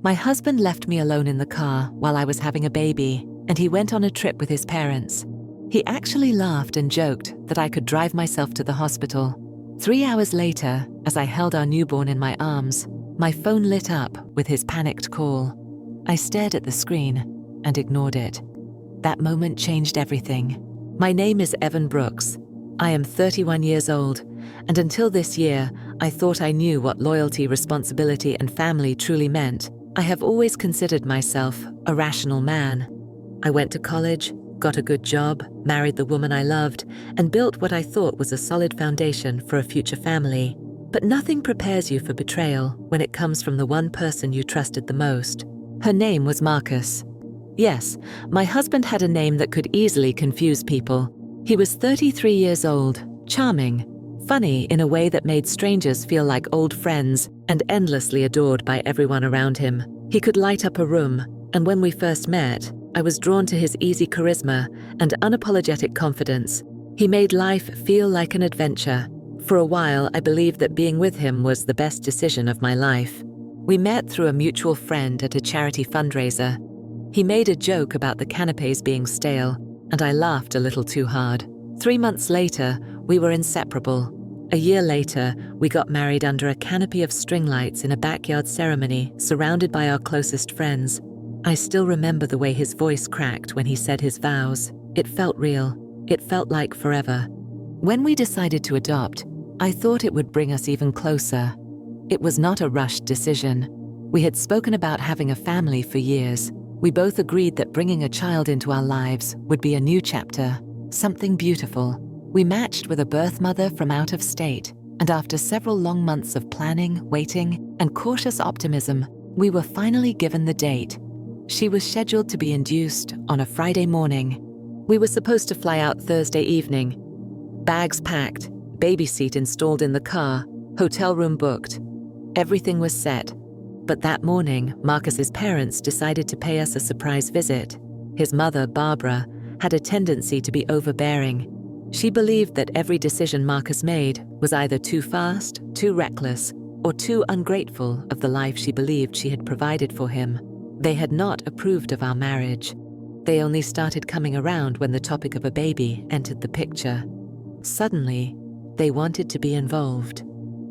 My husband left me alone in the car while I was having a baby, and he went on a trip with his parents. He actually laughed and joked that I could drive myself to the hospital. 3 hours later, as I held our newborn in my arms, my phone lit up with his panicked call. I stared at the screen and ignored it. That moment changed everything. My name is Evan Brooks. I am 31 years old, and until this year, I thought I knew what loyalty, responsibility, and family truly meant. I have always considered myself a rational man. I went to college, got a good job, married the woman I loved, and built what I thought was a solid foundation for a future family. But nothing prepares you for betrayal when it comes from the one person you trusted the most. Her name was Marcus. Yes, my husband had a name that could easily confuse people. He was 33 years old, charming, funny in a way that made strangers feel like old friends, and endlessly adored by everyone around him. He could light up a room, and when we first met, I was drawn to his easy charisma and unapologetic confidence. He made life feel like an adventure. For a while, I believed that being with him was the best decision of my life. We met through a mutual friend at a charity fundraiser. He made a joke about the canapés being stale, and I laughed a little too hard. 3 months later, we were inseparable. A year later, we got married under a canopy of string lights in a backyard ceremony, surrounded by our closest friends. I still remember the way his voice cracked when he said his vows. It felt real. It felt like forever. When we decided to adopt, I thought it would bring us even closer. It was not a rushed decision. We had spoken about having a family for years. We both agreed that bringing a child into our lives would be a new chapter, something beautiful. We matched with a birth mother from out of state, and after several long months of planning, waiting, and cautious optimism, we were finally given the date. She was scheduled to be induced on a Friday morning. We were supposed to fly out Thursday evening. Bags packed, baby seat installed in the car, hotel room booked. Everything was set. But that morning, Marcus's parents decided to pay us a surprise visit. His mother, Barbara, had a tendency to be overbearing. She believed that every decision Marcus made was either too fast, too reckless, or too ungrateful of the life she believed she had provided for him. They had not approved of our marriage. They only started coming around when the topic of a baby entered the picture. Suddenly, they wanted to be involved.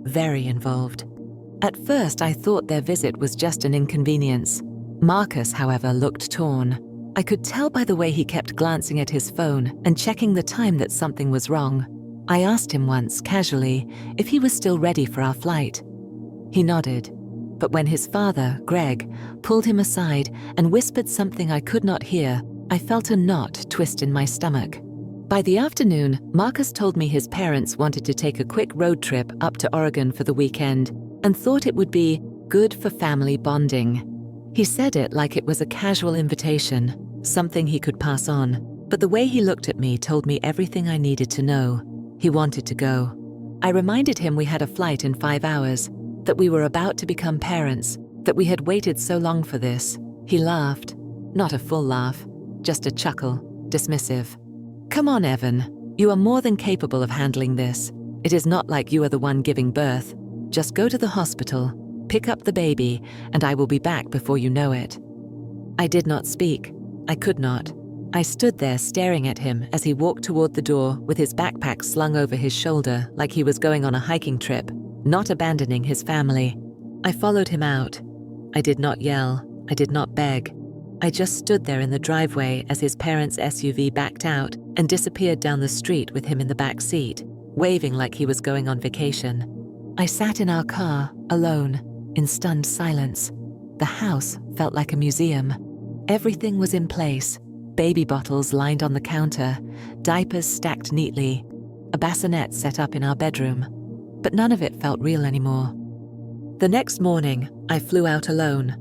Very involved. At first, I thought their visit was just an inconvenience. Marcus, however, looked torn. I could tell by the way he kept glancing at his phone and checking the time that something was wrong. I asked him once, casually, if he was still ready for our flight. He nodded, but when his father, Greg, pulled him aside and whispered something I could not hear, I felt a knot twist in my stomach. By the afternoon, Marcus told me his parents wanted to take a quick road trip up to Oregon for the weekend and thought it would be good for family bonding. He said it like it was a casual invitation, something he could pass on, but the way he looked at me told me everything I needed to know. He wanted to go. I reminded him we had a flight in 5 hours, that we were about to become parents, that we had waited so long for this. He laughed. Not a full laugh, just a chuckle, dismissive. Come on, Evan. You are more than capable of handling this. It is not like you are the one giving birth. Just go to the hospital, pick up the baby, and I will be back before you know it. I did not speak. I could not. I stood there staring at him as he walked toward the door with his backpack slung over his shoulder like he was going on a hiking trip, not abandoning his family. I followed him out. I did not yell. I did not beg. I just stood there in the driveway as his parents' SUV backed out and disappeared down the street with him in the back seat, waving like he was going on vacation. I sat in our car, alone, in stunned silence. The house felt like a museum. Everything was in place. Baby bottles lined on the counter, diapers stacked neatly, a bassinet set up in our bedroom. But none of it felt real anymore. The next morning, I flew out alone.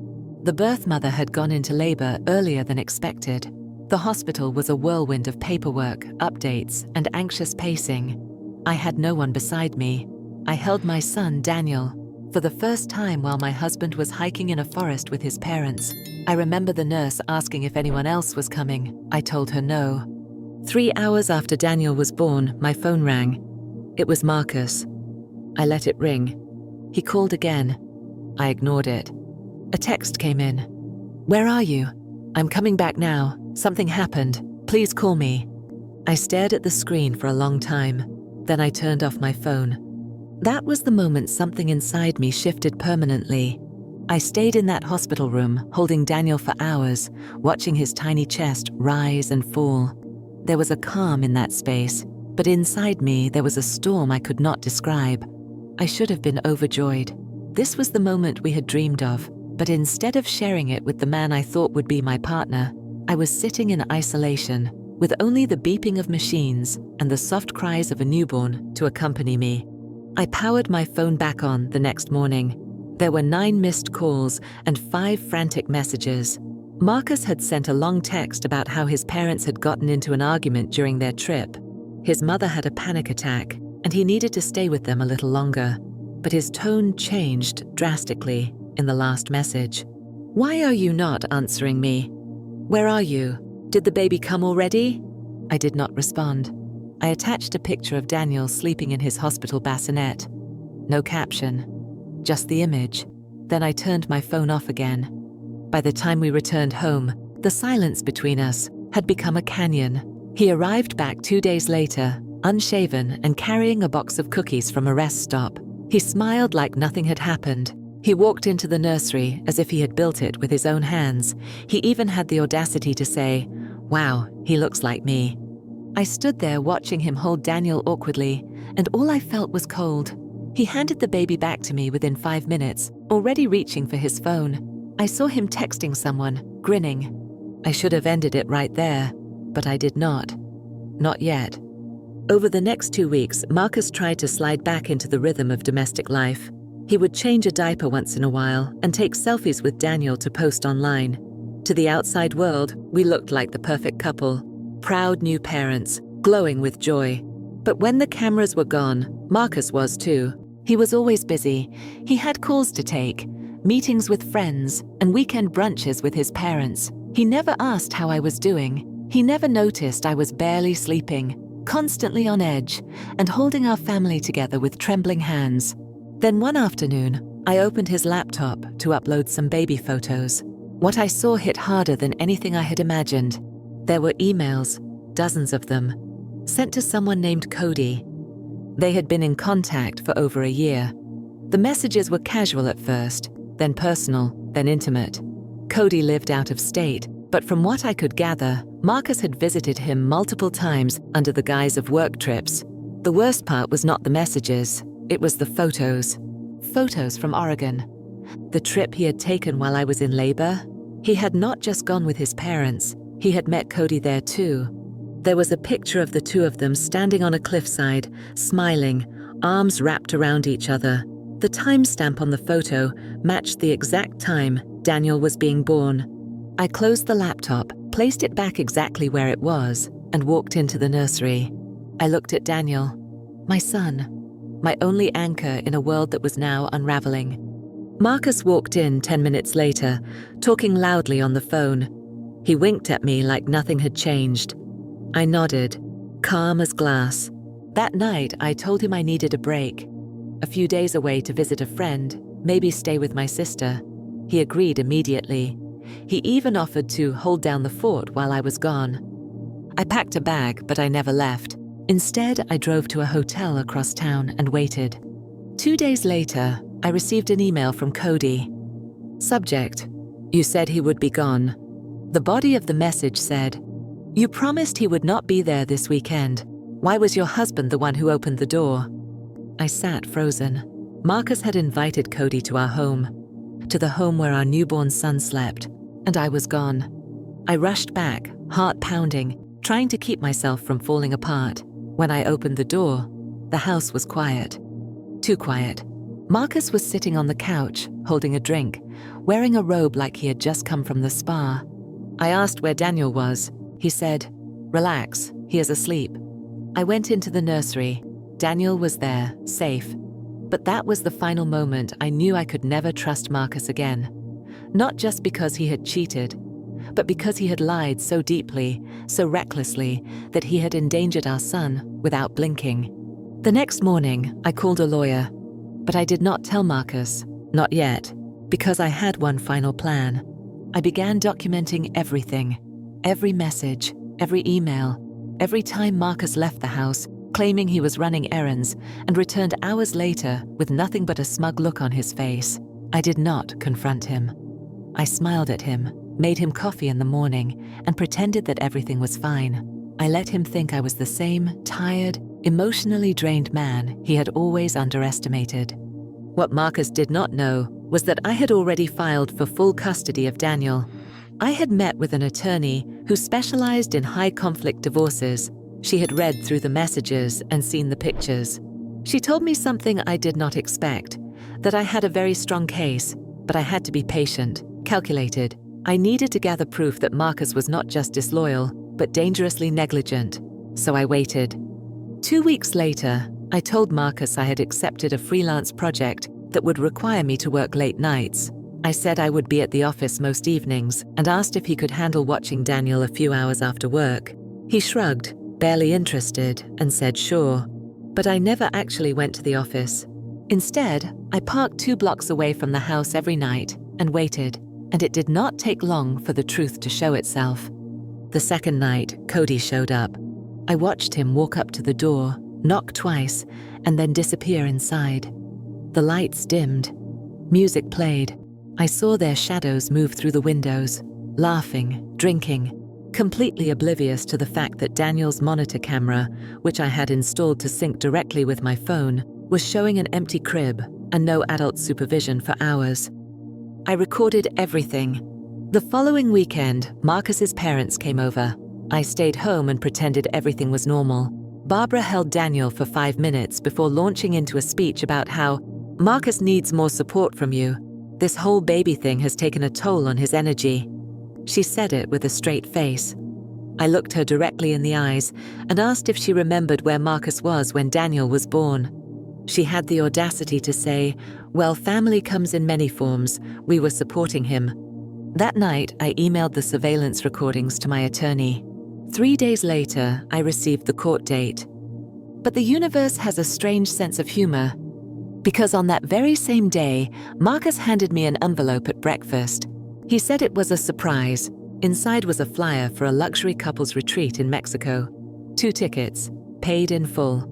The birth mother had gone into labor earlier than expected. The hospital was a whirlwind of paperwork, updates, and anxious pacing. I had no one beside me. I held my son, Daniel, for the first time while my husband was hiking in a forest with his parents. I remember the nurse asking if anyone else was coming. I told her no. 3 hours after Daniel was born, my phone rang. It was Marcus. I let it ring. He called again. I ignored it. A text came in. "Where are you? I'm coming back now. Something happened. Please call me." I stared at the screen for a long time. Then I turned off my phone. That was the moment something inside me shifted permanently. I stayed in that hospital room, holding Daniel for hours, watching his tiny chest rise and fall. There was a calm in that space, but inside me there was a storm I could not describe. I should have been overjoyed. This was the moment we had dreamed of, but instead of sharing it with the man I thought would be my partner, I was sitting in isolation, with only the beeping of machines and the soft cries of a newborn to accompany me. I powered my phone back on the next morning. There were 9 missed calls and 5 frantic messages. Marcus had sent a long text about how his parents had gotten into an argument during their trip. His mother had a panic attack, and he needed to stay with them a little longer. But his tone changed drastically in the last message. "Why are you not answering me? Where are you? Did the baby come already?" I did not respond. I attached a picture of Daniel sleeping in his hospital bassinet. No caption, just the image. Then I turned my phone off again. By the time we returned home, the silence between us had become a canyon. He arrived back 2 days later, unshaven and carrying a box of cookies from a rest stop. He smiled like nothing had happened. He walked into the nursery as if he had built it with his own hands. He even had the audacity to say, "Wow, he looks like me." I stood there watching him hold Daniel awkwardly, and all I felt was cold. He handed the baby back to me within 5 minutes, already reaching for his phone. I saw him texting someone, grinning. I should have ended it right there, but I did not. Not yet. Over the next 2 weeks, Marcus tried to slide back into the rhythm of domestic life. He would change a diaper once in a while and take selfies with Daniel to post online. To the outside world, we looked like the perfect couple. Proud new parents, glowing with joy. But when the cameras were gone, Marcus was too. He was always busy. He had calls to take, meetings with friends, and weekend brunches with his parents. He never asked how I was doing. He never noticed I was barely sleeping, constantly on edge, and holding our family together with trembling hands. Then one afternoon, I opened his laptop to upload some baby photos. What I saw hit harder than anything I had imagined. There were emails, dozens of them, sent to someone named Cody. They had been in contact for over a year. The messages were casual at first, then personal, then intimate. Cody lived out of state, but from what I could gather, Marcus had visited him multiple times under the guise of work trips. The worst part was not the messages, it was the photos. Photos from Oregon. The trip he had taken while I was in labor. He had not just gone with his parents, he had met Cody there too. There was a picture of the two of them standing on a cliffside, smiling, arms wrapped around each other. The timestamp on the photo matched the exact time Daniel was being born. I closed the laptop, placed it back exactly where it was, and walked into the nursery. I looked at Daniel, my son, my only anchor in a world that was now unraveling. Marcus walked in 10 minutes later, talking loudly on the phone. He winked at me like nothing had changed. I nodded, calm as glass. That night, I told him I needed a break. A few days away to visit a friend, maybe stay with my sister. He agreed immediately. He even offered to hold down the fort while I was gone. I packed a bag, but I never left. Instead, I drove to a hotel across town and waited. 2 days later, I received an email from Cody. Subject: You said he would be gone. The body of the message said, You promised he would not be there this weekend. Why was your husband the one who opened the door? I sat frozen. Marcus had invited Cody to our home, to the home where our newborn son slept, and I was gone. I rushed back, heart pounding, trying to keep myself from falling apart. When I opened the door, the house was quiet. Too quiet. Marcus was sitting on the couch, holding a drink, wearing a robe like he had just come from the spa. I asked where Daniel was. He said, Relax, he is asleep. I went into the nursery. Daniel was there, safe. But that was the final moment I knew I could never trust Marcus again. Not just because he had cheated, but because he had lied so deeply, so recklessly, that he had endangered our son without blinking. The next morning, I called a lawyer, but I did not tell Marcus, not yet. Because I had one final plan. I began documenting everything, every message, every email, every time Marcus left the house, claiming he was running errands, and returned hours later with nothing but a smug look on his face. I did not confront him. I smiled at him, made him coffee in the morning, and pretended that everything was fine. I let him think I was the same tired, emotionally drained man he had always underestimated. What Marcus did not know was that I had already filed for full custody of Daniel. I had met with an attorney who specialized in high-conflict divorces. She had read through the messages and seen the pictures. She told me something I did not expect, that I had a very strong case, but I had to be patient, calculated. I needed to gather proof that Marcus was not just disloyal, but dangerously negligent. So I waited. 2 weeks later, I told Marcus I had accepted a freelance project that would require me to work late nights. I said I would be at the office most evenings and asked if he could handle watching Daniel a few hours after work. He shrugged, barely interested, and said sure. But I never actually went to the office. Instead, I parked 2 blocks away from the house every night and waited, and it did not take long for the truth to show itself. The second night, Cody showed up. I watched him walk up to the door, knock twice, and then disappear inside. The lights dimmed. Music played. I saw their shadows move through the windows, laughing, drinking, completely oblivious to the fact that Daniel's monitor camera, which I had installed to sync directly with my phone, was showing an empty crib and no adult supervision for hours. I recorded everything. The following weekend, Marcus's parents came over. I stayed home and pretended everything was normal. Barbara held Daniel for 5 minutes before launching into a speech about how Marcus needs more support from you. This whole baby thing has taken a toll on his energy. She said it with a straight face. I looked her directly in the eyes and asked if she remembered where Marcus was when Daniel was born. She had the audacity to say, well, family comes in many forms. We were supporting him. That night, I emailed the surveillance recordings to my attorney. 3 days later, I received the court date. But the universe has a strange sense of humor. Because on that very same day, Marcus handed me an envelope at breakfast. He said it was a surprise. Inside was a flyer for a luxury couples retreat in Mexico. 2 tickets, paid in full.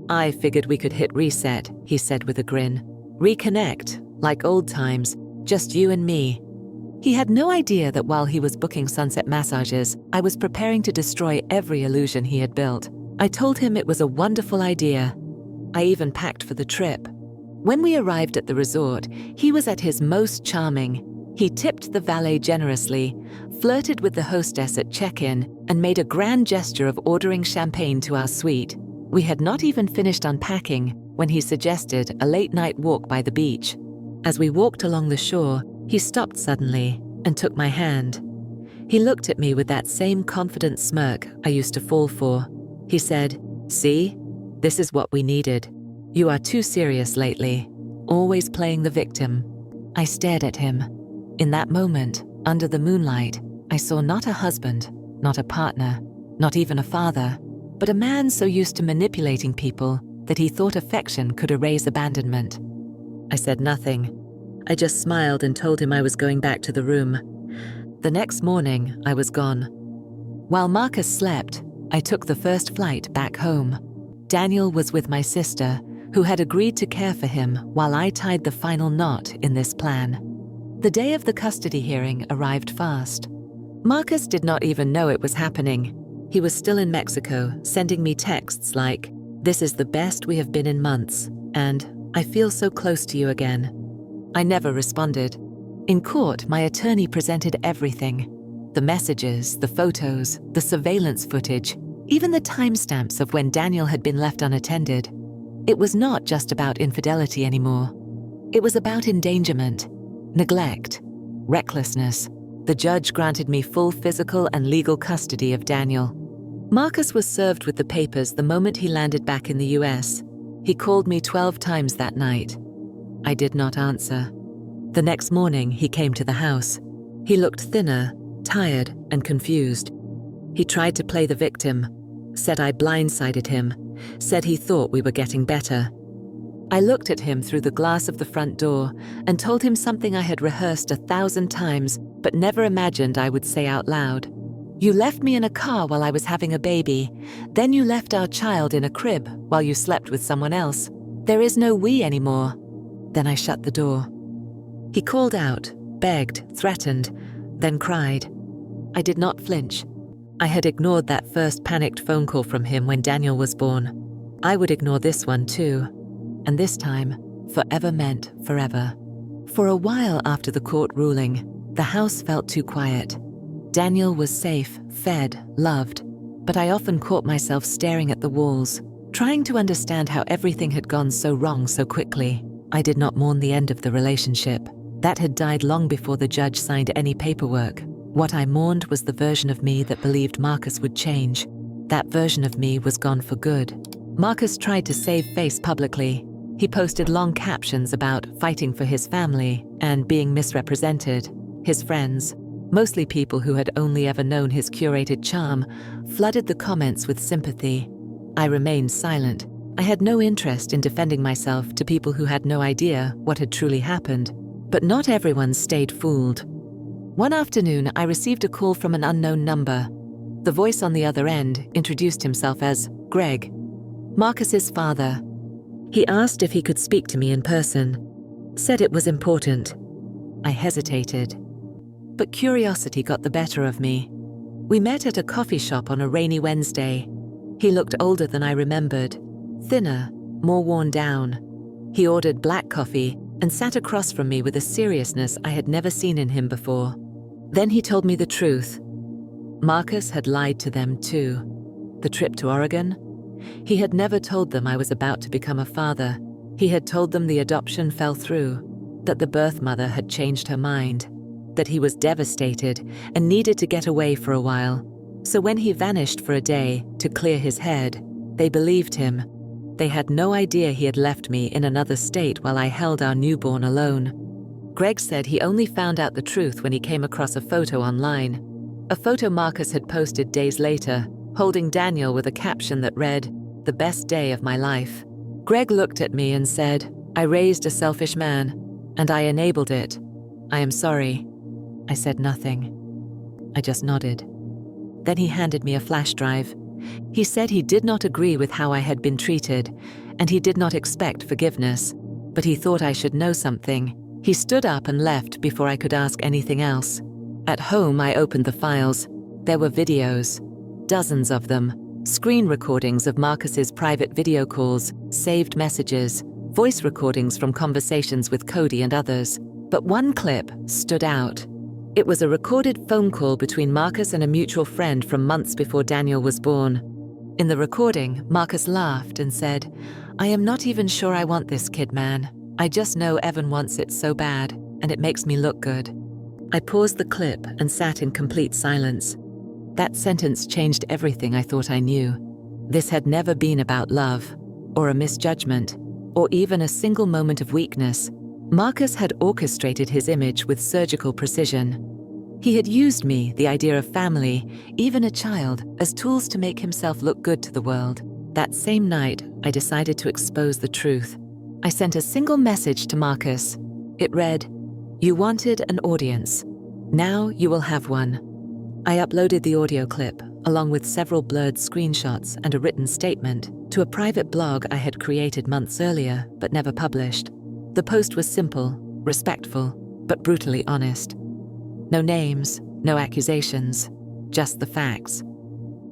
I figured we could hit reset, he said with a grin. Reconnect, like old times, just you and me. He had no idea that while he was booking sunset massages, I was preparing to destroy every illusion he had built. I told him it was a wonderful idea. I even packed for the trip. When we arrived at the resort, he was at his most charming. He tipped the valet generously, flirted with the hostess at check-in, and made a grand gesture of ordering champagne to our suite. We had not even finished unpacking when he suggested a late-night walk by the beach. As we walked along the shore, he stopped suddenly and took my hand. He looked at me with that same confident smirk I used to fall for. He said, "See? This is what we needed. You are too serious lately, always playing the victim." I stared at him. In that moment, under the moonlight, I saw not a husband, not a partner, not even a father, but a man so used to manipulating people that he thought affection could erase abandonment. I said nothing. I just smiled and told him I was going back to the room. The next morning, I was gone. While Marcus slept, I took the first flight back home. Daniel was with my sister, who had agreed to care for him while I tied the final knot in this plan. The day of the custody hearing arrived fast. Marcus did not even know it was happening. He was still in Mexico, sending me texts like, "This is the best we have been in months," and "I feel so close to you again." I never responded. In court, my attorney presented everything. The messages, the photos, the surveillance footage, even the timestamps of when Daniel had been left unattended. It was not just about infidelity anymore. It was about endangerment, neglect, recklessness. The judge granted me full physical and legal custody of Daniel. Marcus was served with the papers the moment he landed back in the US. He called me 12 times that night. I did not answer. The next morning, he came to the house. He looked thinner, tired, and confused. He tried to play the victim, said I blindsided him, said he thought we were getting better. I looked at him through the glass of the front door and told him something I had rehearsed 1,000 times but never imagined I would say out loud. You left me in a car while I was having a baby. Then you left our child in a crib while you slept with someone else. There is no we anymore. Then I shut the door. He called out, begged, threatened, then cried. I did not flinch. I had ignored that first panicked phone call from him when Daniel was born. I would ignore this one too. And this time, forever meant forever. For a while after the court ruling, the house felt too quiet. Daniel was safe, fed, loved, but I often caught myself staring at the walls, trying to understand how everything had gone so wrong so quickly. I did not mourn the end of the relationship. That had died long before the judge signed any paperwork. What I mourned was the version of me that believed Marcus would change. That version of me was gone for good. Marcus tried to save face publicly. He posted long captions about fighting for his family and being misrepresented. His friends, mostly people who had only ever known his curated charm, flooded the comments with sympathy. I remained silent. I had no interest in defending myself to people who had no idea what had truly happened. But not everyone stayed fooled. One afternoon, I received a call from an unknown number. The voice on the other end introduced himself as Greg, Marcus's father. He asked if he could speak to me in person, said it was important. I hesitated, but curiosity got the better of me. We met at a coffee shop on a rainy Wednesday. He looked older than I remembered, thinner, more worn down. He ordered black coffee and sat across from me with a seriousness I had never seen in him before. Then he told me the truth. Marcus had lied to them too. The trip to Oregon? He had never told them I was about to become a father. He had told them the adoption fell through, that the birth mother had changed her mind, that he was devastated and needed to get away for a while. So when he vanished for a day to clear his head, they believed him. They had no idea he had left me in another state while I held our newborn alone. Greg said he only found out the truth when he came across a photo online. A photo Marcus had posted days later, holding Daniel with a caption that read, "The best day of my life." Greg looked at me and said, "I raised a selfish man, and I enabled it. I am sorry." I said nothing. I just nodded. Then he handed me a flash drive. He said he did not agree with how I had been treated, and he did not expect forgiveness, but he thought I should know something. He stood up and left before I could ask anything else. At home, I opened the files. There were videos, dozens of them, screen recordings of Marcus's private video calls, saved messages, voice recordings from conversations with Cody and others. But one clip stood out. It was a recorded phone call between Marcus and a mutual friend from months before Daniel was born. In the recording, Marcus laughed and said, "I am not even sure I want this kid, man. I just know Evan wants it so bad, and it makes me look good." I paused the clip and sat in complete silence. That sentence changed everything I thought I knew. This had never been about love, or a misjudgment, or even a single moment of weakness. Marcus had orchestrated his image with surgical precision. He had used me, the idea of family, even a child, as tools to make himself look good to the world. That same night, I decided to expose the truth. I sent a single message to Marcus. It read, "You wanted an audience. Now you will have one." I uploaded the audio clip, along with several blurred screenshots and a written statement, to a private blog I had created months earlier but never published. The post was simple, respectful, but brutally honest. No names, no accusations, just the facts.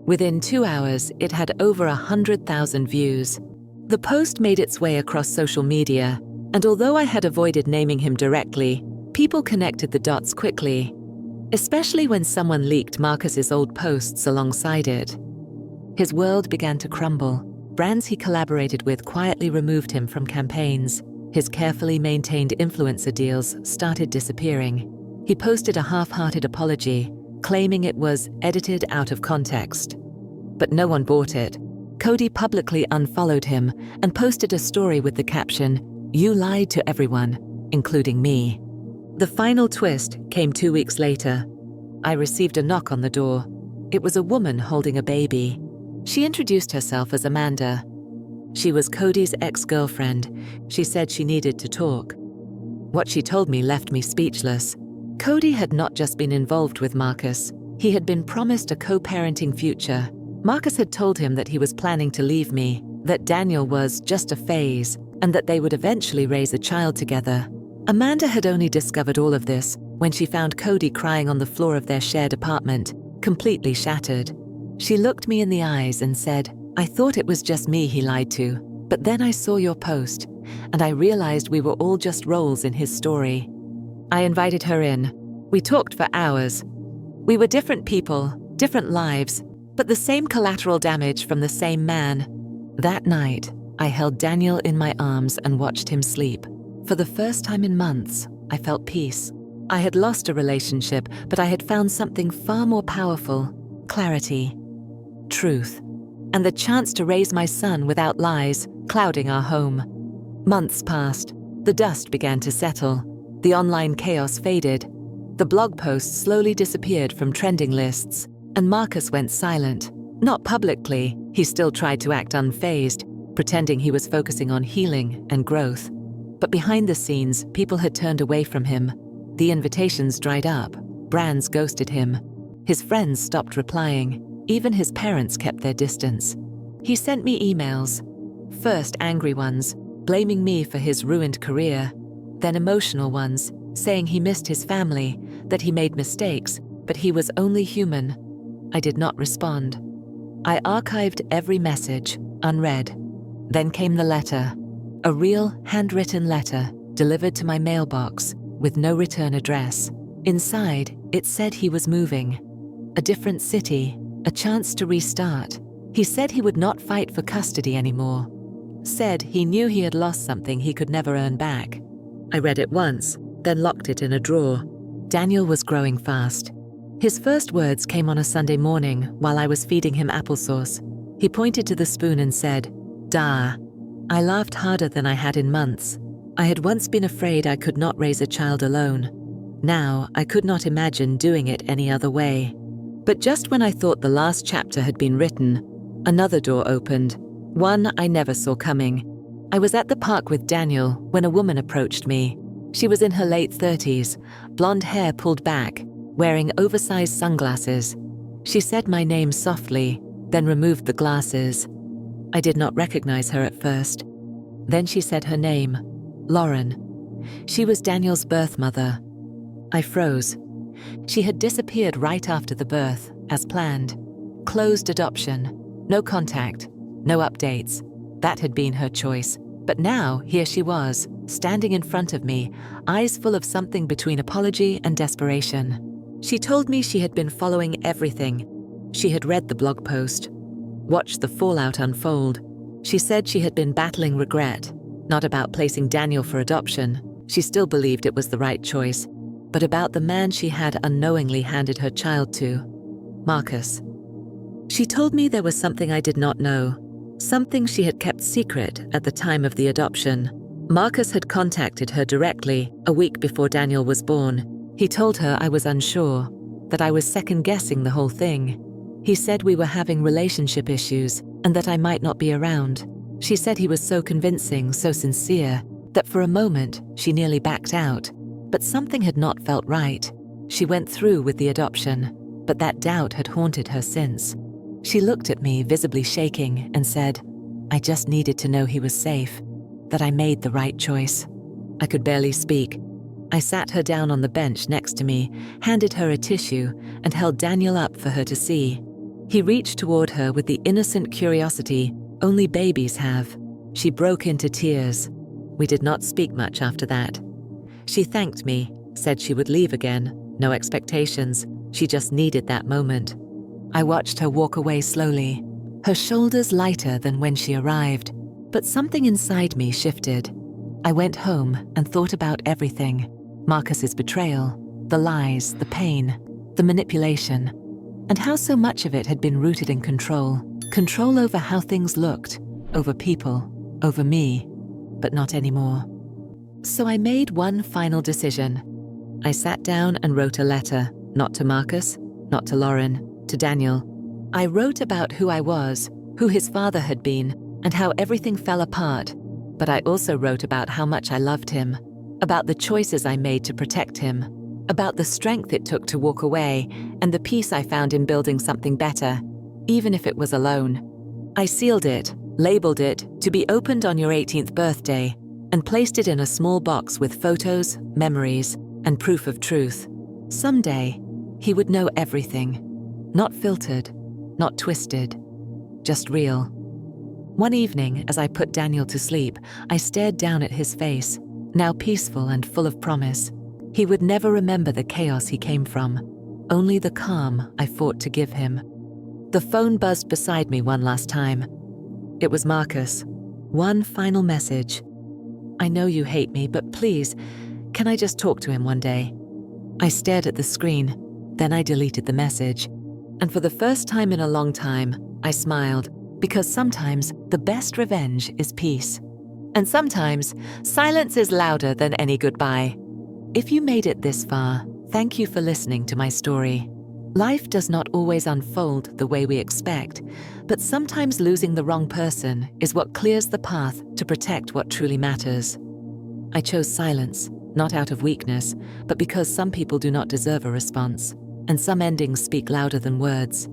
Within 2 hours, it had over 100,000 views. The post made its way across social media, and although I had avoided naming him directly, people connected the dots quickly, especially when someone leaked Marcus's old posts alongside it. His world began to crumble. Brands he collaborated with quietly removed him from campaigns. His carefully maintained influencer deals started disappearing. He posted a half-hearted apology, claiming it was edited out of context. But no one bought it. Cody publicly unfollowed him and posted a story with the caption, "You lied to everyone, including me." The final twist came 2 weeks later. I received a knock on the door. It was a woman holding a baby. She introduced herself as Amanda. She was Cody's ex-girlfriend. She said she needed to talk. What she told me left me speechless. Cody had not just been involved with Marcus. He had been promised a co-parenting future. Marcus had told him that he was planning to leave me, that Daniel was just a phase, and that they would eventually raise a child together. Amanda had only discovered all of this when she found Cody crying on the floor of their shared apartment, completely shattered. She looked me in the eyes and said, "I thought it was just me he lied to, but then I saw your post, and I realized we were all just roles in his story." I invited her in. We talked for hours. We were different people, different lives, but the same collateral damage from the same man. That night, I held Daniel in my arms and watched him sleep. For the first time in months, I felt peace. I had lost a relationship, but I had found something far more powerful: clarity, truth, and the chance to raise my son without lies clouding our home. Months passed. The dust began to settle. The online chaos faded. The blog posts slowly disappeared from trending lists, and Marcus went silent. Not publicly, he still tried to act unfazed, pretending he was focusing on healing and growth. But behind the scenes, people had turned away from him. The invitations dried up. Brands ghosted him. His friends stopped replying. Even his parents kept their distance. He sent me emails. First angry ones, blaming me for his ruined career. Then emotional ones, saying he missed his family, that he made mistakes, but he was only human. I did not respond. I archived every message, unread. Then came the letter. A real, handwritten letter, delivered to my mailbox, with no return address. Inside, it said he was moving. A different city, a chance to restart. He said he would not fight for custody anymore. Said he knew he had lost something he could never earn back. I read it once, then locked it in a drawer. Daniel was growing fast. His first words came on a Sunday morning while I was feeding him applesauce. He pointed to the spoon and said, "Da." I laughed harder than I had in months. I had once been afraid I could not raise a child alone. Now, I could not imagine doing it any other way. But just when I thought the last chapter had been written, another door opened, one I never saw coming. I was at the park with Daniel when a woman approached me. She was in her late 30s, blonde hair pulled back, wearing oversized sunglasses. She said my name softly, then removed the glasses. I did not recognize her at first. Then she said her name, Lauren. She was Daniel's birth mother. I froze. She had disappeared right after the birth, as planned. Closed adoption. No contact. No updates. That had been her choice. But now, here she was, standing in front of me, eyes full of something between apology and desperation. She told me she had been following everything. She had read the blog post, watched the fallout unfold. She said she had been battling regret, not about placing Daniel for adoption. She still believed it was the right choice, but about the man she had unknowingly handed her child to, Marcus. She told me there was something I did not know, something she had kept secret at the time of the adoption. Marcus had contacted her directly a week before Daniel was born. He told her I was unsure, that I was second-guessing the whole thing. He said we were having relationship issues and that I might not be around. She said he was so convincing, so sincere, that for a moment she nearly backed out. But something had not felt right. She went through with the adoption, but that doubt had haunted her since. She looked at me, visibly shaking, and said, "I just needed to know he was safe, that I made the right choice." I could barely speak. I sat her down on the bench next to me, handed her a tissue, and held Daniel up for her to see. He reached toward her with the innocent curiosity only babies have. She broke into tears. We did not speak much after that. She thanked me, said she would leave again, no expectations. She just needed that moment. I watched her walk away slowly, her shoulders lighter than when she arrived, but something inside me shifted. I went home and thought about everything. Marcus's betrayal, the lies, the pain, the manipulation, and how so much of it had been rooted in control. Control over how things looked, over people, over me, but not anymore. So I made one final decision. I sat down and wrote a letter, not to Marcus, not to Lauren, to Daniel. I wrote about who I was, who his father had been, and how everything fell apart, but I also wrote about how much I loved him, about the choices I made to protect him, about the strength it took to walk away, and the peace I found in building something better, even if it was alone. I sealed it, labeled it, to be opened on your 18th birthday, and placed it in a small box with photos, memories, and proof of truth. Someday, he would know everything. Not filtered, not twisted, just real. One evening, as I put Daniel to sleep, I stared down at his face, now peaceful and full of promise. He would never remember the chaos he came from, only the calm I fought to give him. The phone buzzed beside me one last time. It was Marcus. One final message. I know you hate me, but please, can I just talk to him one day? I stared at the screen, then I deleted the message. And for the first time in a long time, I smiled, because sometimes the best revenge is peace. And sometimes silence is louder than any goodbye. If you made it this far, thank you for listening to my story. Life does not always unfold the way we expect, but sometimes losing the wrong person is what clears the path to protect what truly matters. I chose silence, not out of weakness, but because some people do not deserve a response, and some endings speak louder than words.